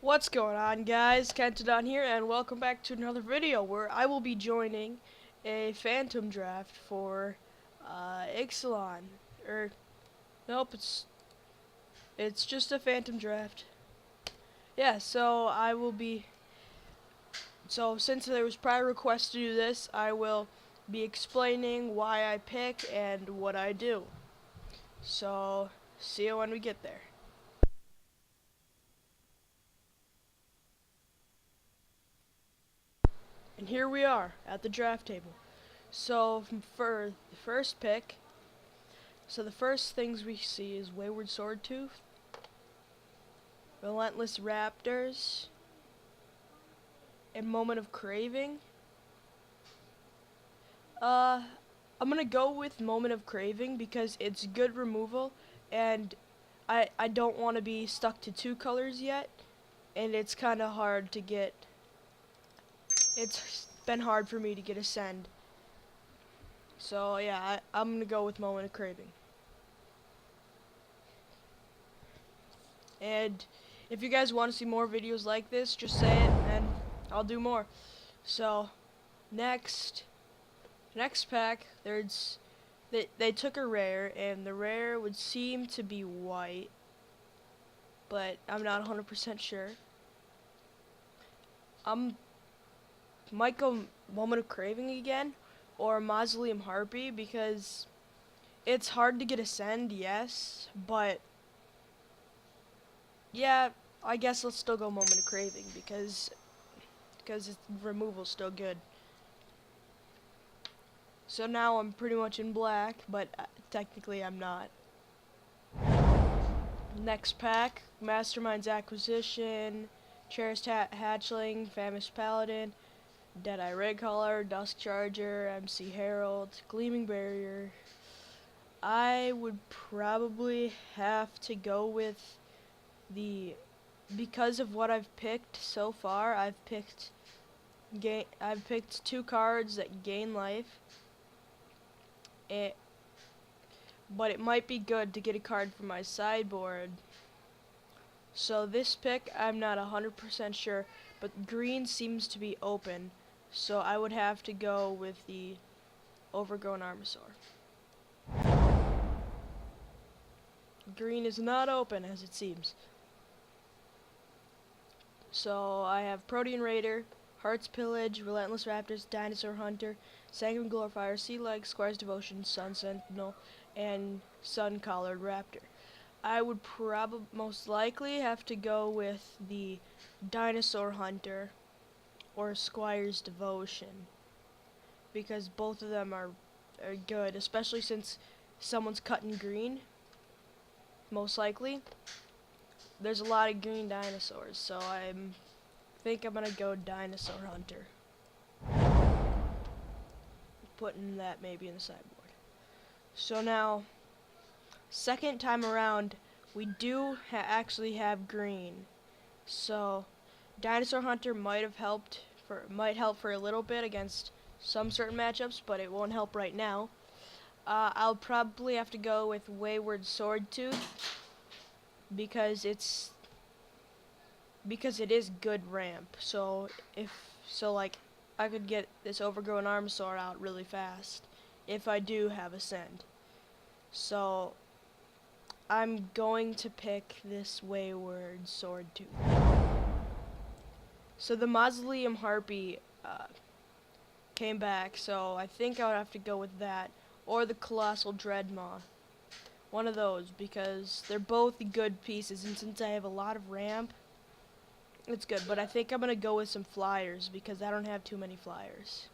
What's going on, guys? Kentadon here, and welcome back to another video where I will be joining a Phantom draft for Ixalan. Nope, it's just a Phantom draft. Yeah, so since there was prior requests to do this, I will be explaining why I pick and what I do. So, see you when we get there. And here we are at the draft table. So for the first pick, the first things we see is Wayward Swordtooth, Relentless Raptors, and Moment of Craving. I'm gonna go with Moment of Craving because it's good removal, and I don't want to be stuck to two colors yet, and it's kind of hard to get. It's been hard for me to get Ascend. So yeah, I'm gonna go with Moment of Craving. And if you guys want to see more videos like this, just say it and I'll do more. So next pack, they took a rare, and the rare would seem to be white, but I'm not 100% sure. Might go Moment of Craving again or Mausoleum Harpy because it's hard to get Ascend, yes, but yeah, I guess let's still go Moment of Craving because its removal's still good. So now I'm pretty much in black, but technically I'm not. Next pack, Mastermind's Acquisition, Cherished Hatchling, Famished Paladin, Deadeye Redcaller, Dusk Charger, MC Herald, Gleaming Barrier. I would probably have to go with because of what I've picked so far. I've picked two cards that gain life. But it might be good to get a card from my sideboard. So this pick, I'm not 100% sure, but green seems to be open, so I would have to go with the Overgrown Armasaur. Green is not open, as it seems. So I have Protean Raider, Heart's Pillage, Relentless Raptors, Dinosaur Hunter, Sanguine Glorifier, Sea Leg, Squire's Devotion, Sun Sentinel, and Sun Collared Raptor. I would most likely have to go with the Dinosaur Hunter or Squire's Devotion because both of them are good, especially since someone's cutting green. Most likely. There's a lot of green dinosaurs, so I think I'm gonna go Dinosaur Hunter. Putting that maybe in the sideboard. So now, second time around, we do actually have green. So Dinosaur Hunter might help for a little bit against some certain matchups, but it won't help right now. I'll probably have to go with Wayward Swordtooth because it is good ramp. So I could get this Overgrown Armasaur out really fast if I do have Ascend. So I'm going to pick this Wayward Swordtooth. So the Mausoleum Harpy came back, so I think I would have to go with that or the Colossal Dreadmaw. One of those, because they're both good pieces, and since I have a lot of ramp, it's good. But I think I'm going to go with some flyers because I don't have too many flyers.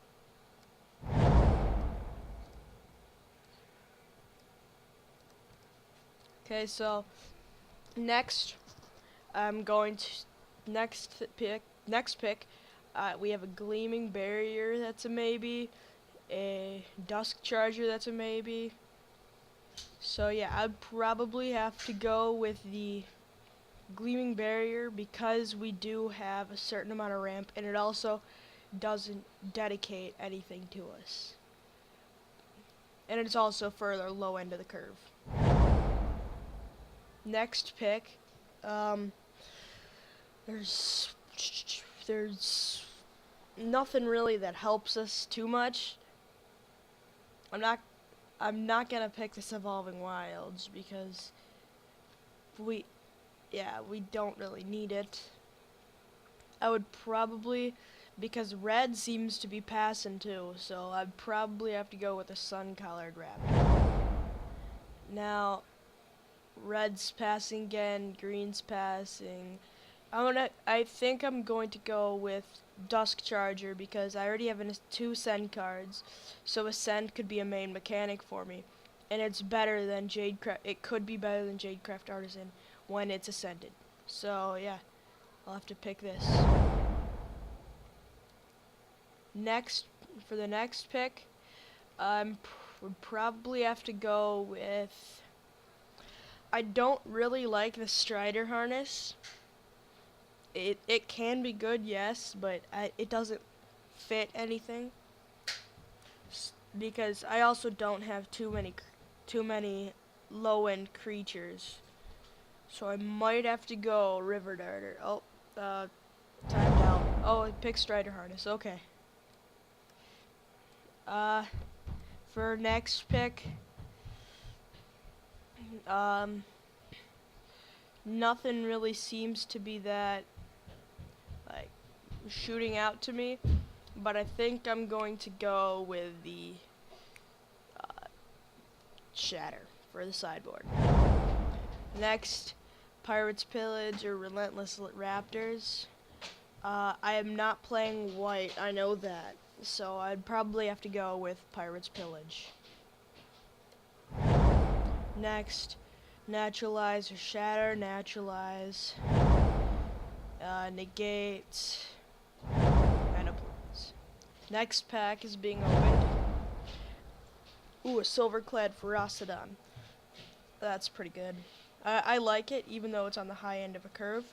Okay, so next pick, we have a Gleaming Barrier, that's a maybe, a Dusk Charger, that's a maybe. So yeah, I'd probably have to go with the Gleaming Barrier because we do have a certain amount of ramp, and it also doesn't dedicate anything to us. And it's also further low end of the curve. Next pick, There's there's nothing really that helps us too much. I'm not I'm not gonna pick this Evolving Wilds because we we don't really need it. I would probably, because red seems to be passing too, so I'd probably have to go with a sun-colored raptor. Now, red's passing again, green's passing. I think I'm going to go with Dusk Charger because I already have two Ascend cards, so Ascend could be a main mechanic for me, and it's better than Jadecraft. It could be better than Jadecraft Artisan when it's ascended. So yeah, I'll have to pick this. Next, for the next pick, would probably have to go with. I don't really like the Strider harness. It can be good, yes, but it doesn't fit anything. Because I also don't have too many low-end creatures, so I might have to go River Darter. Oh, timed out. Oh, it picked Strider harness. Okay. For next pick, nothing really seems to be that like shooting out to me, but I think I'm going to go with the Shatter for the sideboard. Next, Pirates Pillage or Relentless Raptors. I am not playing white, I know that, so I'd probably have to go with Pirates Pillage. Next, Naturalize or Shatter, Naturalize, Negate, Mana Plains. Next pack is being opened. Ooh, a Silverclad Ferocidon. That's pretty good. I like it, even though it's on the high end of a curve.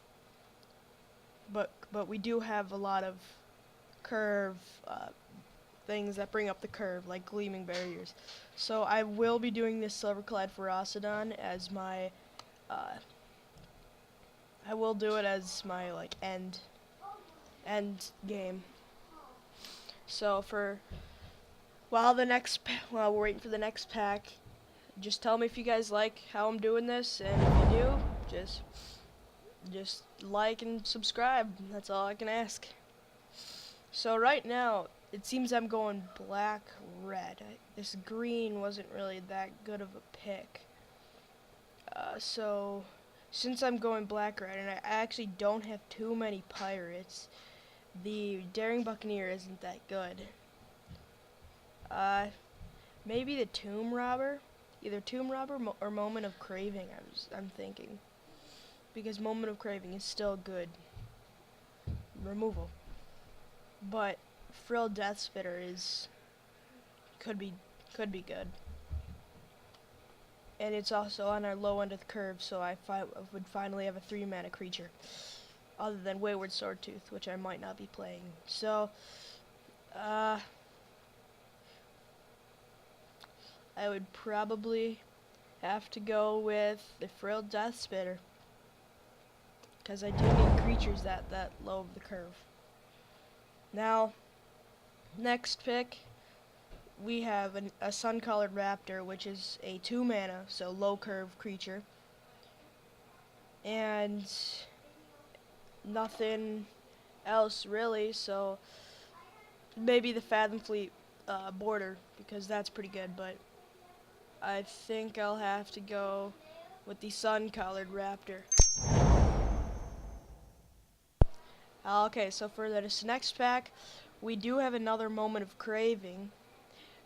But we do have a lot of curve things that bring up the curve, like Gleaming Barriers. So I will be doing this Silverclad Ferocidon as my. I will do it as my like end game. So while we're waiting for the next pack, just tell me if you guys like how I'm doing this, and if you do, just like and subscribe. That's all I can ask. So right now, it seems I'm going black-red. This green wasn't really that good of a pick. So since I'm going black-red, and I actually don't have too many pirates, the Daring Buccaneer isn't that good. Maybe the Tomb Robber? Either Tomb Robber or Moment of Craving, I'm thinking. Because Moment of Craving is still good removal. But Frill Death Spitter could be good. And it's also on our low end of the curve, so I would finally have a 3-mana creature. Other than Wayward Swordtooth, which I might not be playing. So, I would probably have to go with the Frill Death Spitter. Because I do need creatures that low of the curve. Now, next pick, we have a Sun-Colored Raptor, which is a 2-mana, so low curve creature. And nothing else really, so maybe the Fathom Fleet border, because that's pretty good, but I think I'll have to go with the Sun-Colored Raptor. Okay, so for this next pack, we do have another Moment of Craving,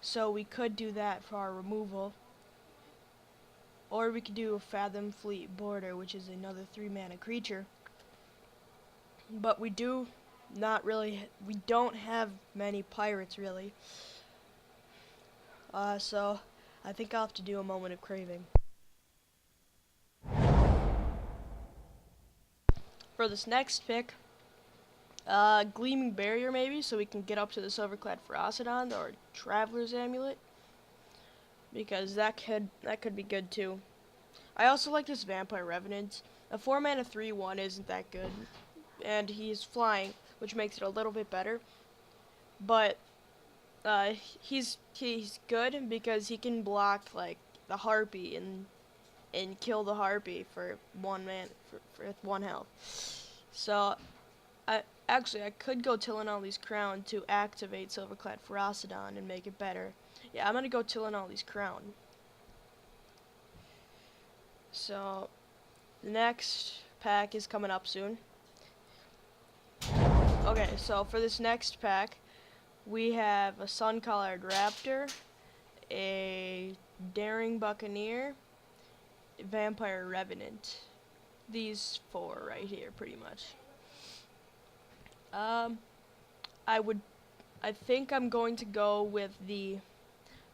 so we could do that for our removal. Or we could do a Fathom Fleet Border, which is another 3-mana creature. But we don't have many pirates really. So I think I'll have to do a Moment of Craving. For this next pick, Gleaming Barrier maybe, so we can get up to the Silverclad Ferocidon or Traveler's Amulet, because that could be good too. I also like this Vampire Revenant. A 4-mana 3/1 isn't that good. and he's flying, which makes it a little bit better. But he's good because he can block like the harpy and kill the harpy for for 1 health. So I could go Tillinolli's Crown to activate Silverclad Ferocidon and make it better. Yeah, I'm gonna go Tillinolli's Crown. So the next pack is coming up soon. Okay, so for this next pack, we have a Sun-Collared Raptor, a Daring Buccaneer, Vampire Revenant. These 4 right here, pretty much. Um, I think I'm going to go with the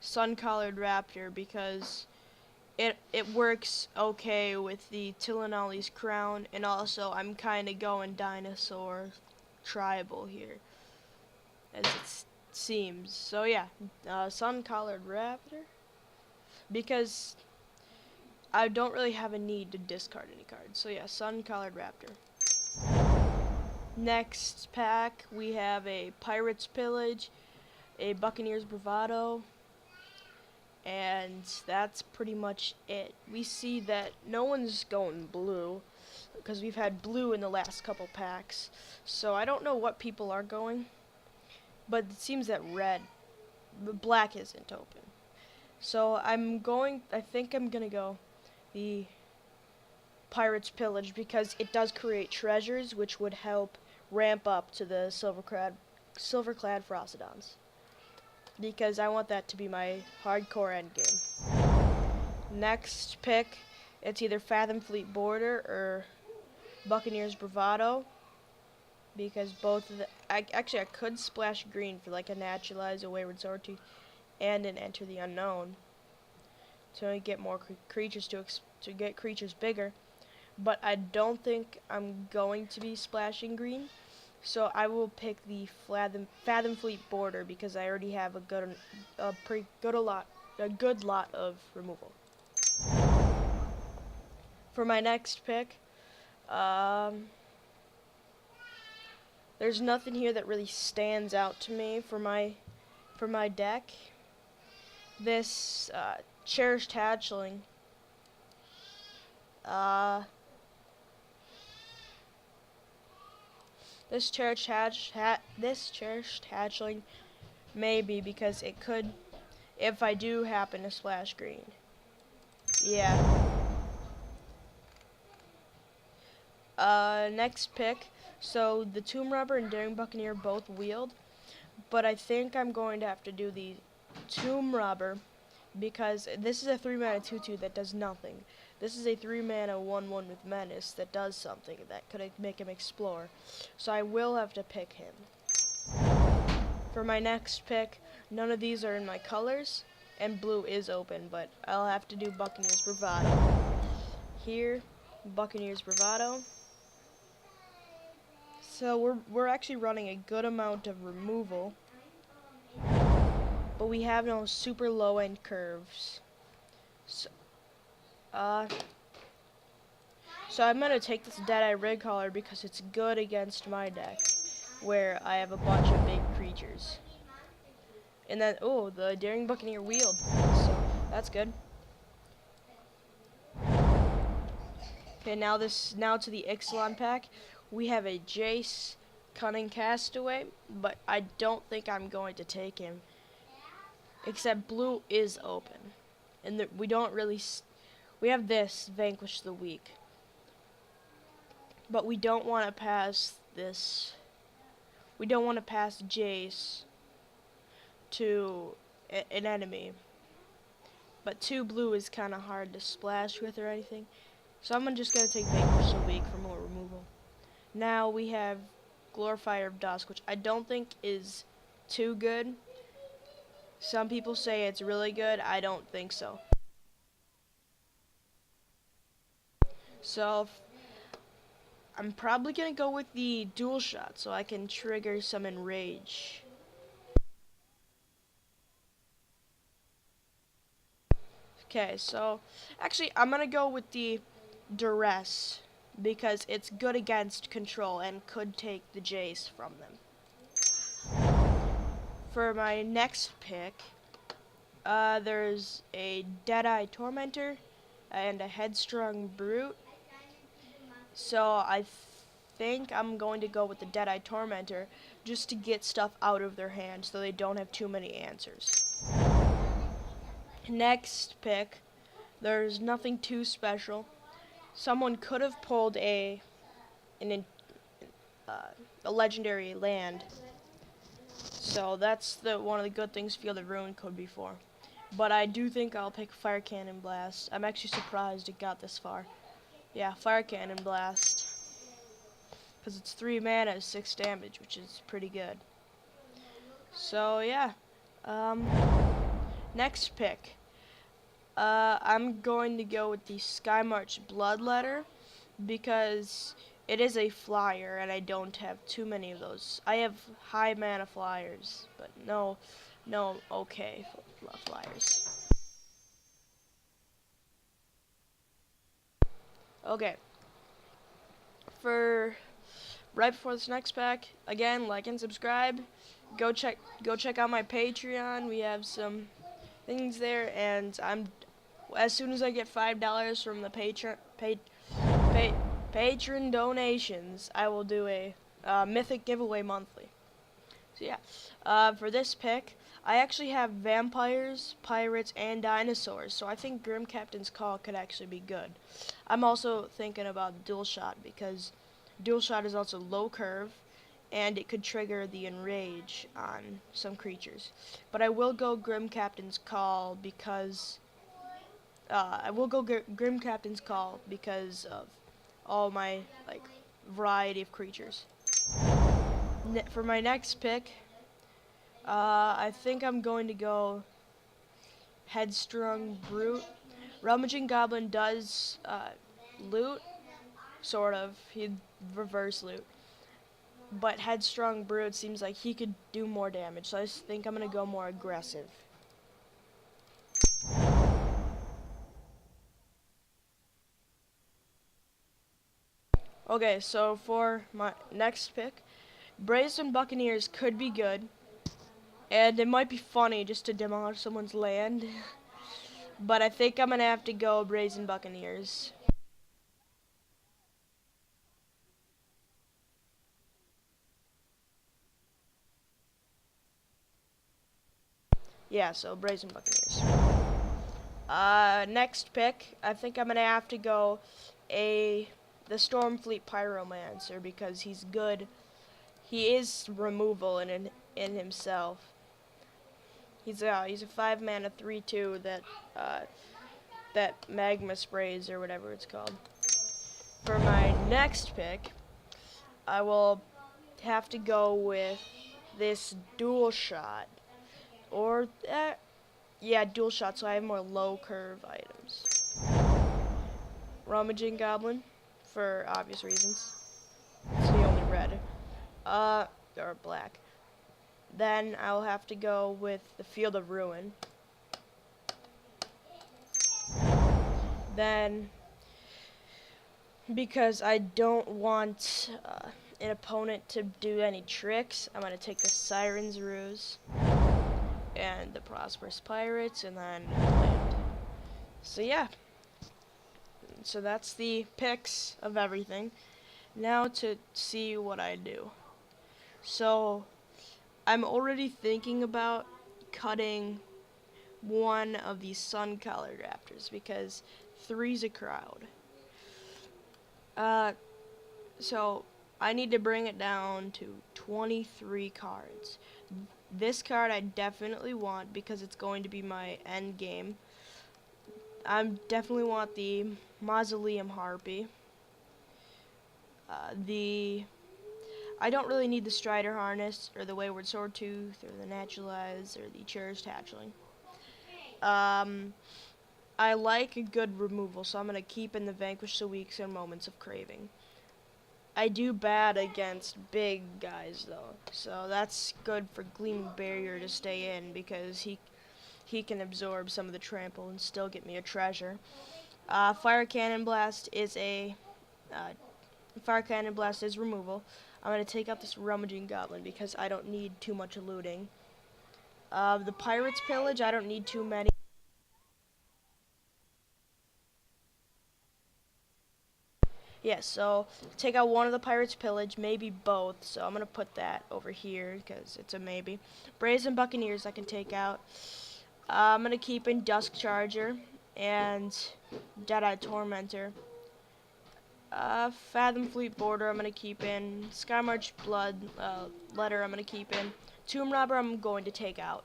Sun-Collared Raptor because it works okay with the Tillinolli's Crown, and also I'm kind of going dinosaur tribal here, as it seems. So yeah, Sun-Collared Raptor, because I don't really have a need to discard any cards. So yeah, Sun-Collared Raptor. Next pack, we have a Pirate's Pillage, a Buccaneer's Bravado, and that's pretty much it. We see that no one's going blue, because we've had blue in the last couple packs. So I don't know what people are going, but it seems that black isn't open. So I think I'm gonna go the Pirate's Pillage because it does create treasures, which would help ramp up to the Silverclad Ferocidons. Because I want that to be my hardcore endgame. Next pick, it's either Fathom Fleet Border or Buccaneer's Bravado. Because both of the... Actually, I could splash green for like a Naturalize, a Wayward Sawtooth, and an Enter the Unknown. To get more creatures to get creatures bigger. But I don't think I'm going to be splashing green. So I will pick the Fathom Fleet Border because I already have a good lot of removal. For my next pick, there's nothing here that really stands out to me for my deck. This Cherished Hatchling. This cherished hatchling maybe because it could, if I do happen to splash green. Yeah. Next pick. So the Tomb Robber and Daring Buccaneer both wheeled, but I think I'm going to have to do the Tomb Robber because this is a 3-mana 2/2 that does nothing. This is a 3-mana 1/1 with Menace that does something that could make him explore. So I will have to pick him. For my next pick, none of these are in my colors, and blue is open, but I'll have to do Buccaneer's Bravado. Here, Buccaneer's Bravado. So we're actually running a good amount of removal, but we have no super low end curves. So I'm gonna take this Deadeye Rigcaller because it's good against my deck, where I have a bunch of big creatures. And then, oh, the Daring Buccaneer wheeled, so that's good. Okay, now to the Ixalan pack. We have a Jace Cunning Castaway, but I don't think I'm going to take him. Except blue is open, and we don't really. We have this Vanquish the Weak, but we don't want to pass this. We don't want to pass Jace to an enemy. But 2 blue is kind of hard to splash with or anything. So I'm just going to take Vanquish the Weak for more removal. Now we have Glorifier of Dusk, which I don't think is too good. Some people say it's really good. I don't think so. So I'm probably going to go with the Dual Shot so I can trigger some Enrage. Okay, so actually I'm going to go with the Duress because it's good against control and could take the Jace from them. For my next pick, there's a Deadeye Tormentor and a Headstrong Brute. So I think I'm going to go with the Deadeye Tormentor just to get stuff out of their hand so they don't have too many answers. Next pick, there's nothing too special. Someone could have pulled a legendary land. So that's one of the good things Field of Ruin could be for. But I do think I'll pick Fire Cannon Blast. I'm actually surprised it got this far. Yeah, Fire Cannon Blast. Because it's 3 mana, 6 damage, which is pretty good. So yeah. Next pick. I'm going to go with the Skymarch Bloodletter because it is a flyer and I don't have too many of those. I have high mana flyers, but no okay flyers. Okay. For right before this next pack, again, like and subscribe. Go check out my Patreon. We have some things there, and as soon as I get $5 from the patron donations, I will do a mythic giveaway monthly. So yeah, for this pick, I actually have vampires, pirates, and dinosaurs, so I think Grim Captain's Call could actually be good. I'm also thinking about Dual Shot because Dual Shot is also low curve, and it could trigger the Enrage on some creatures. But I will go Grim Captain's Call because Grim Captain's Call because of all my variety of creatures. For my next pick, I think I'm going to go Headstrong Brute. Rummaging Goblin does loot, sort of. He'd reverse loot. But Headstrong Brute seems like he could do more damage, so I just think I'm going to go more aggressive. Okay, so for my next pick, Brazen Buccaneers could be good, and it might be funny just to demolish someone's land, but I think I'm going to have to go Brazen Buccaneers. Yeah, so Brazen Buccaneers. Next pick, I think I'm going to have to go the Stormfleet Pyromancer because he's good. He is removal in himself. He's a 5 mana 3/2 that magma sprays or whatever it's called. For my next pick, I will have to go with this Dual Shot, or yeah, Dual Shot, so I have more low curve items. Rummaging Goblin, for obvious reasons. It's the only red, or black. Then I'll have to go with the Field of Ruin. Then, because I don't want an opponent to do any tricks, I'm going to take the Siren's Ruse and the Prosperous Pirates and then land. So yeah. So that's the picks of everything. Now to see what I do. So I'm already thinking about cutting one of these sun-colored raptors because 3's a crowd. So I need to bring it down to 23 cards. This card I definitely want because it's going to be my end game. I definitely want the Mausoleum Harpy. I don't really need the Strider Harness, or the Wayward Swordtooth, or the Naturalize, or the Cherished Hatchling. I like a good removal, so I'm going to keep in the Vanquish the Weak and Moments of Craving. I do bad against big guys, though, so that's good for Gleaming Barrier to stay in, because he can absorb some of the trample and still get me a treasure. Fire Cannon Blast is a Fire Cannon Blast is removal. I'm going to take out this Rummaging Goblin because I don't need too much looting. The Pirate's Pillage, I don't need too many. Yeah, so take out one of the Pirate's Pillage, maybe both. So I'm going to put that over here because it's a maybe. Brazen Buccaneers I can take out. I'm going to keep in Dusk Charger and Deadeye Tormentor. Fathom Fleet Border I'm going to keep in. Skymarch Blood Letter I'm going to keep in. Tomb Robber I'm going to take out.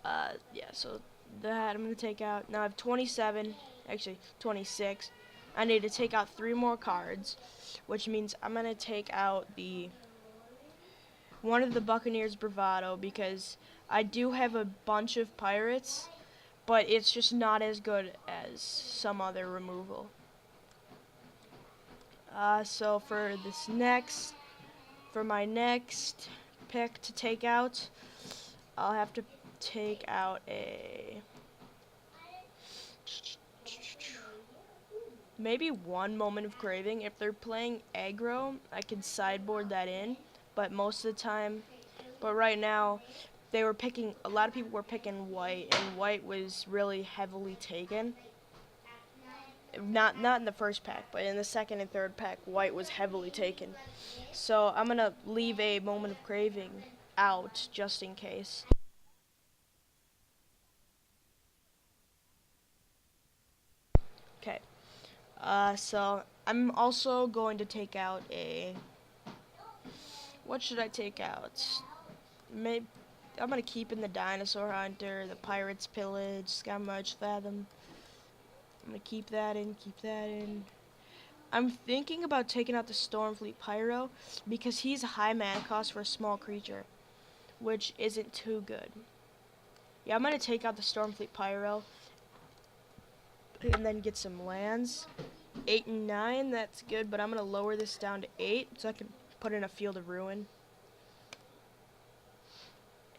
Yeah, so that I'm going to take out. Now I have 27, actually 26. I need to take out 3 more cards, which means I'm going to take out one of the Buccaneers Bravado because I do have a bunch of pirates, but it's just not as good as some other removal. So for my next pick to take out, I'll have to take out maybe one Moment of Craving. If they're playing aggro, I can sideboard that in, but most of the time, but right now, a lot of people were picking white, and white was really heavily taken. Not in the first pack, but in the second and third pack, white was heavily taken. So I'm gonna leave a Moment of Craving out just in case. Okay. So I'm also going to take out what should I take out? Maybe I'm gonna keep in the Dinosaur Hunter, the Pirate's Pillage, Skymarch Fathom. I'm gonna keep that in. I'm thinking about taking out the Stormfleet Pyro because he's a high mana cost for a small creature, which isn't too good. Yeah, I'm gonna take out the Stormfleet Pyro and then get some lands. 8 and 9, that's good, but I'm gonna lower this down to 8 so I can put in a Field of Ruin.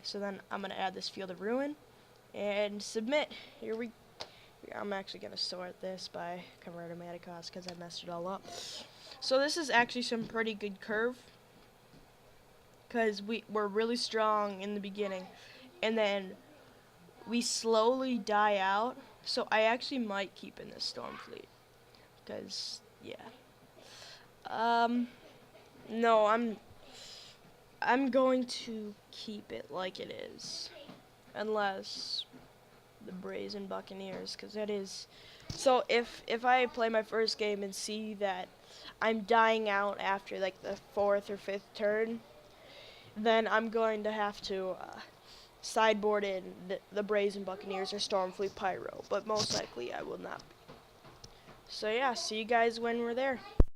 So then I'm gonna add this Field of Ruin and submit. I'm actually gonna sort this by converter mana cost because I messed it all up. So this is actually some pretty good curve because we're really strong in the beginning, and then we slowly die out. So I actually might keep in this Stormfleet because yeah. No, I'm going to keep it like it is, unless the Brazen Buccaneers, because that is. So if I play my first game and see that I'm dying out after like the 4th or 5th turn, then I'm going to have to sideboard in the Brazen Buccaneers or Stormfleet Pyro, but most likely I will not be. So yeah, see you guys when we're there.